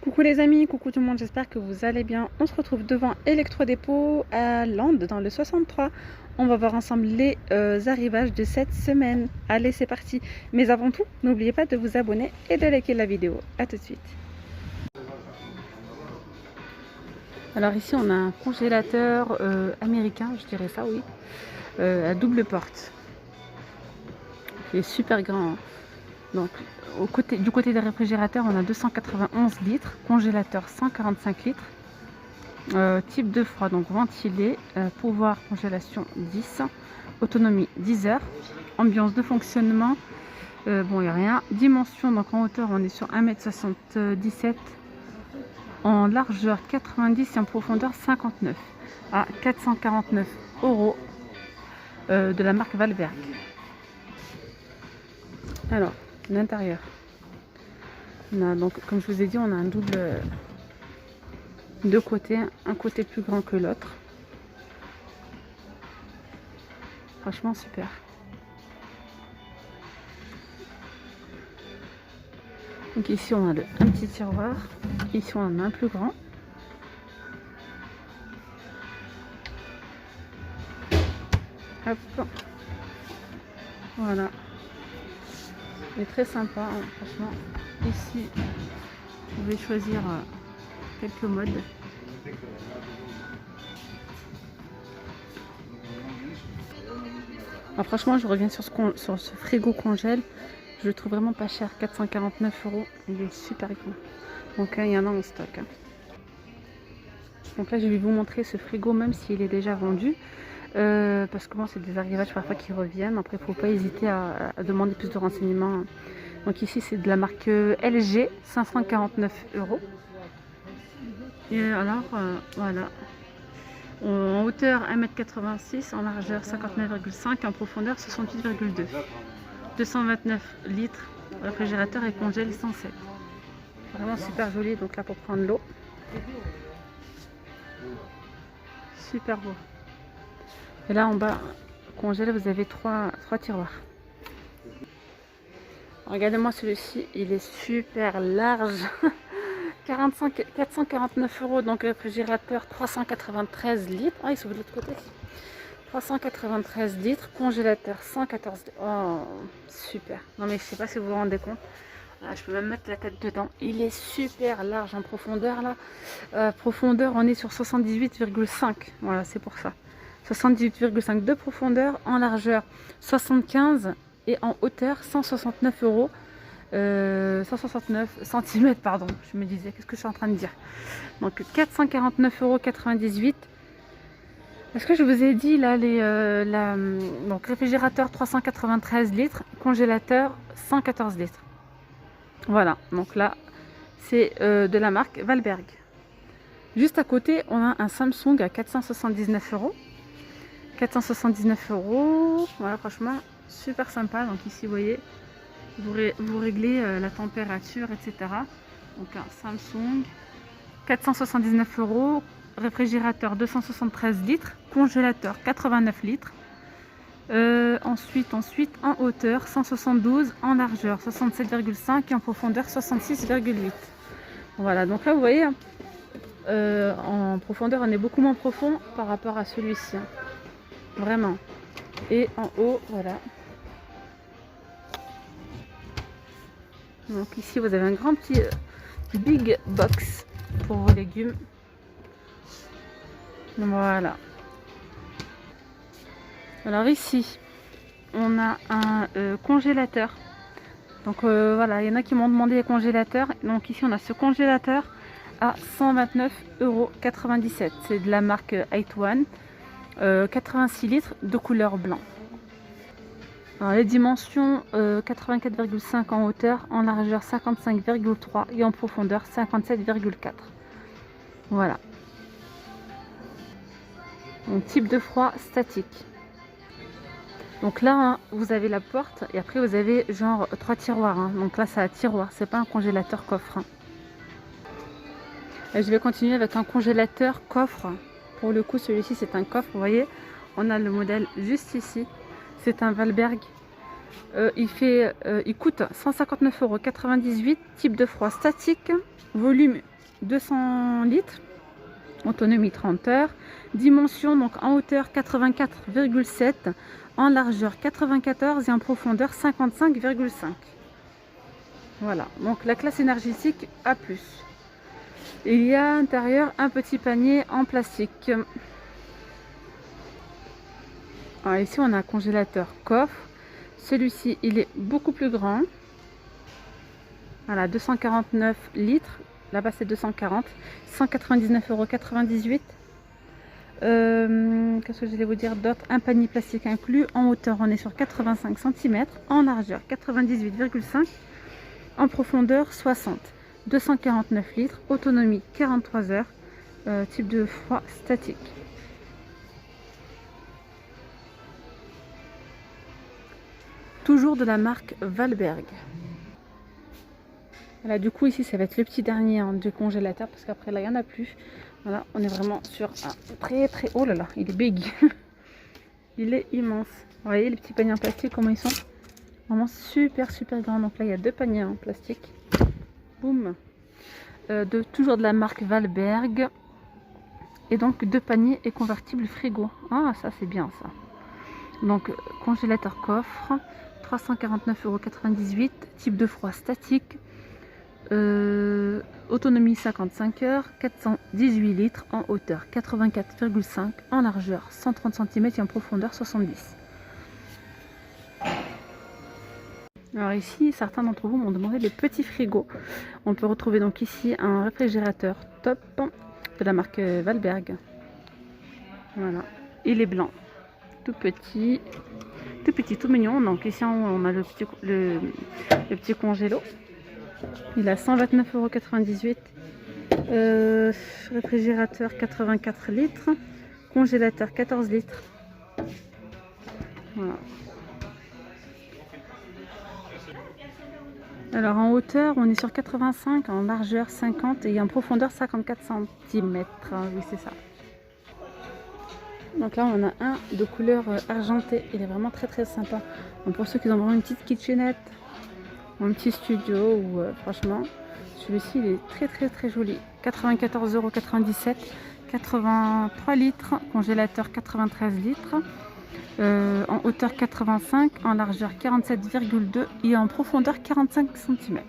Coucou les amis, coucou tout le monde, j'espère que vous allez bien. On se retrouve devant Electrodépôt à Landes dans le 63. On va voir ensemble les arrivages de cette semaine. Allez, c'est parti. Mais avant tout, n'oubliez pas de vous abonner et de liker la vidéo. A tout de suite. Alors ici, on a un congélateur américain, je dirais ça, oui, à double porte. Il est super grand, hein. Donc, du côté des réfrigérateurs, on a 291 litres, congélateur 145 litres, type de froid, donc ventilé, pouvoir congélation 10, autonomie 10 heures, ambiance de fonctionnement, bon, il n'y a rien. Dimension, donc en hauteur, on est sur 1,77 m, en largeur 90 et en profondeur 59, à 449 € de la marque Valberg. Alors, l'intérieur. On a donc, comme je vous ai dit, on a un double deux côtés, un côté plus grand que l'autre. Franchement super. Donc ici on a un petit tiroir, ici on en a un plus grand. Hop. Voilà. Il est très sympa, hein, franchement. Ici, vous pouvez choisir quelques modes. Alors, franchement, je reviens sur ce frigo congèle. Je le trouve vraiment pas cher, 449 €. Il est super grand. Donc il y en a en stock, hein. Donc là, je vais vous montrer ce frigo, même s'il est déjà vendu. Parce que bon, c'est des arrivages parfois qui reviennent. Après, il ne faut pas hésiter à demander plus de renseignements. Donc ici, c'est de la marque LG, 549 €. Et alors, voilà. En hauteur 1,86 m, en largeur 59,5 m, en profondeur 68,2 m. 229 litres, réfrigérateur et congèle 107. Vraiment super joli, donc là pour prendre l'eau. Super beau. Et là en bas, congèle, vous avez trois tiroirs. Regardez-moi celui-ci, il est super large. 449 €, donc réfrigérateur 393 litres. Ah, il s'ouvre de l'autre côté. 393 litres, congélateur 114 litres. Oh, super. Non mais je sais pas si vous vous rendez compte. Là, je peux même mettre la tête dedans. Il est super large en profondeur là. Profondeur, on est sur 78,5. Voilà, c'est pour ça. 78,5 de profondeur, en largeur 75 et en hauteur 169 €. 169 cm, pardon, je me disais, qu'est-ce que je suis en train de dire. Donc 449,98 €. Est-ce que je vous ai dit là donc réfrigérateur 393 litres, congélateur 114 litres. Voilà, donc là c'est de la marque Valberg. Juste à côté, on a un Samsung à 479 €. 479 €. Voilà, franchement super sympa. Donc ici, vous voyez, vous réglez la température, etc. Donc un Samsung, 479 €, réfrigérateur 273 litres, congélateur 89 litres. Ensuite, en hauteur 172, en largeur 67,5 et en profondeur 66,8. Voilà, donc là vous voyez, en profondeur on est beaucoup moins profond par rapport à celui-ci, hein. Vraiment. Et en haut, voilà. Donc ici vous avez un grand petit big box pour vos légumes. Voilà. Alors ici on a un congélateur. Donc voilà, il y en a qui m'ont demandé les congélateurs. Donc ici on a ce congélateur à 129,97 €. C'est de la marque One, 86 litres de couleur blanc. Alors, les dimensions 84,5 en hauteur, en largeur 55,3 et en profondeur 57,4. Voilà. Donc type de froid statique. Donc là, hein, vous avez la porte et après vous avez genre 3 tiroirs, hein. Donc là c'est un tiroir, c'est pas un congélateur coffre, hein. Et je vais continuer avec un congélateur coffre. Pour le coup, celui-ci c'est un coffre, vous voyez. On a le modèle juste ici. C'est un Valberg. Il coûte 159,98 €, type de froid statique, volume 200 litres, autonomie 30 heures, dimension donc en hauteur 84,7, en largeur 94 et en profondeur 55,5. Voilà, donc la classe énergétique A+. Il y a à l'intérieur un petit panier en plastique. Alors ici on a un congélateur coffre. Celui-ci il est beaucoup plus grand. Voilà, 249 litres. Là-bas c'est 240. 199,98 €. Qu'est-ce que je vais vous dire d'autre? Un panier plastique inclus. En hauteur on est sur 85 cm. En largeur 98,5. En profondeur 60. 249 litres. Autonomie 43 heures. Type de froid statique. Toujours de la marque Valberg. Voilà, du coup ici ça va être le petit dernier du congélateur parce qu'après là il n'y en a plus. Voilà, on est vraiment sur un très. Oh là là, il est big. Il est immense. Vous voyez les petits paniers en plastique comment ils sont? Vraiment super grands. Donc là il y a 2 paniers en plastique. Boum. Toujours de la marque Valberg. Et donc 2 paniers et convertibles frigo. Ah ça c'est bien ça. Donc congélateur coffre. 349,98 €, type de froid statique, autonomie 55 heures, 418 litres, en hauteur 84,5, en largeur 130 cm et en profondeur 70. Alors ici, certains d'entre vous m'ont demandé les petits frigos. On peut retrouver donc ici un réfrigérateur top de la marque Valberg. Voilà, il est blanc, tout petit, tout mignon. Donc ici on a le petit congélo. Il a 129,98 €. Réfrigérateur 84 litres. Congélateur 14 litres. Voilà. Alors en hauteur on est sur 85, en largeur 50 et en profondeur 54 cm. Oui c'est ça. Donc là on a un de couleur argentée, il est vraiment très sympa. Donc pour ceux qui ont vraiment une petite kitchenette ou un petit studio, ou franchement celui-ci il est très joli. 94,97 €, 83 litres, congélateur 93 litres, en hauteur 85, en largeur 47,2 et en profondeur 45 cm.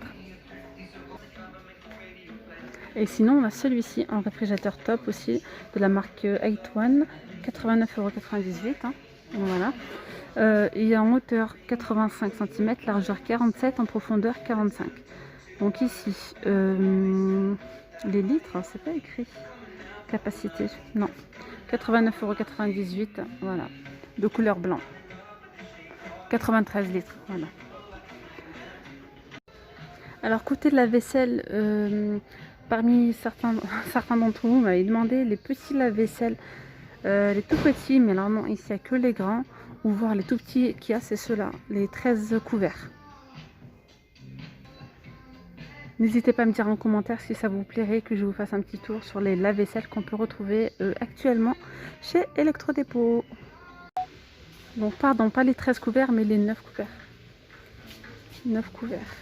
Et sinon on a celui-ci en réfrigérateur top aussi de la marque A1, 89,98 €. Voilà. Il est en hauteur 85 cm, largeur 47, en profondeur 45. Donc ici, les litres, c'est pas écrit. Capacité, non. 89,98 €, voilà. De couleur blanc. 93 litres, voilà. Alors côté de la vaisselle, parmi certains d'entre vous m'avaient demandé les petits lave-vaisselle, les tout petits, mais alors non, ici il n'y a que les grands, ou voir les tout petits qu'il y a, c'est ceux-là, les 13 couverts. N'hésitez pas à me dire en commentaire si ça vous plairait que je vous fasse un petit tour sur les lave-vaisselle qu'on peut retrouver actuellement chez Electrodépôt. Donc pardon, pas les 13 couverts, mais les 9 couverts. 9 couverts.